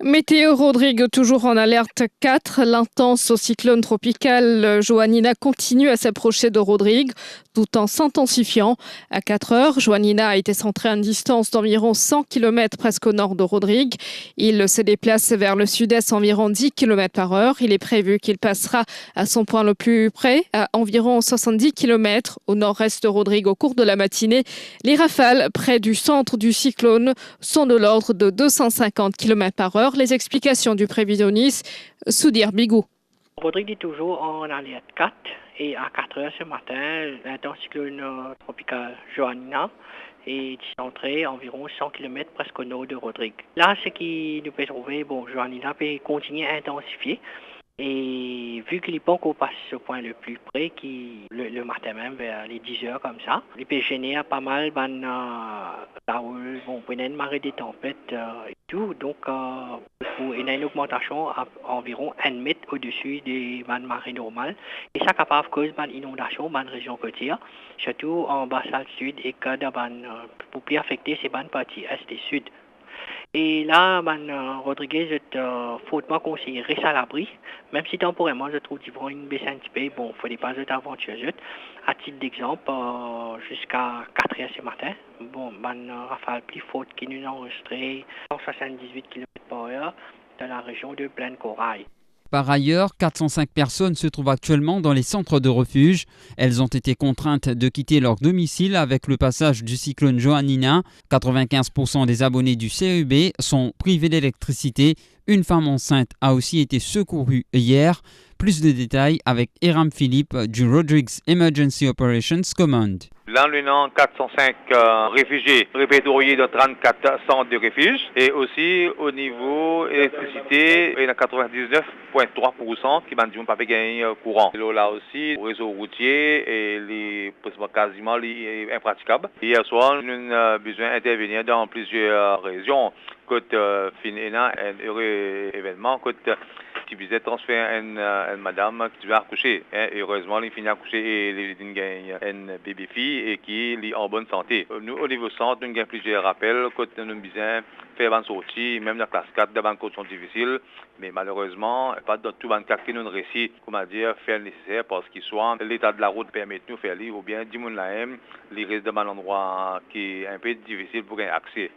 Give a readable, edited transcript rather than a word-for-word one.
Météo Rodrigue toujours en alerte 4. L'intense cyclone tropical Joanina continue à s'approcher de Rodrigue tout en s'intensifiant. À 4 heures, Joanina a été centré à une distance d'environ 100 km presque au nord de Rodrigue. Il se déplace vers le sud-est environ 10 km par heure. Il est prévu qu'il passera à son point le plus près, à environ 70 km au nord-est de Rodrigue au cours de la matinée. Les rafales près du centre du cyclone sont de l'ordre de 250 km par heure. Les explications du prévisionniste Soudir Bigou. Rodrigue est toujours en alerte 4 et à 4 heures ce matin, l'intense cyclone tropical Joanina est centré à environ 100 km presque au nord de Rodrigue. Là, ce qui nous peut trouver, Joanina peut continuer à intensifier. Et vu qu'il n'est pas encore passé ce point le plus près, le matin même, vers les 10 heures comme ça, il peut générer pas mal là où prenait une marée des tempêtes et tout. Donc, il y a une augmentation à environ 1 mètre au-dessus des marées normales. Et ça capable de causer une inondation dans la région côtière, surtout en basse altitude et que pour plus affecter ces parties est et sud. Et là, Rodriguez est fortement conseillé rester à l'abri, même si temporairement je trouve qu'il prend une baisse un petit peu. Bon, il ne faut pas être aventureux. À titre d'exemple, jusqu'à 4 heures ce matin, rafale plus forte qui nous a enregistré 178 km par heure dans la région de Plaine Corail. Par ailleurs, 405 personnes se trouvent actuellement dans les centres de refuge. Elles ont été contraintes de quitter leur domicile avec le passage du cyclone Joanina. 95% des abonnés du CEB sont privés d'électricité. Une femme enceinte a aussi été secourue hier. Plus de détails avec Eram Philippe du Rodrigues Emergency Operations Command. Là, nous avons 405 réfugiés répertoriés dans 34 centres de refuge. Et aussi, au niveau électricité, il y a 99,3% qui n'ont pas gagné courant. Là aussi, le réseau routier est quasiment impraticable. Hier soir, nous avons besoin d'intervenir dans plusieurs régions. Côte Finéna, un heureux événement. Côte qui visait transférer une madame qui devait accoucher. Heureusement, il finit accoucher et il gagne une bébé fille et qui est en bonne santé. Nous, au niveau centre, nous avons plusieurs rappels. Quand nous avons besoin de faire une sortie, même dans la classe 4, dans des conditions difficiles. Mais malheureusement, pas dans tout le cas qui nous réussit, faire le nécessaire parce qu'il soit l'état de la route permet de nous faire ou bien, du monde là, il reste dans un endroit qui est un peu difficile pour gagner accès.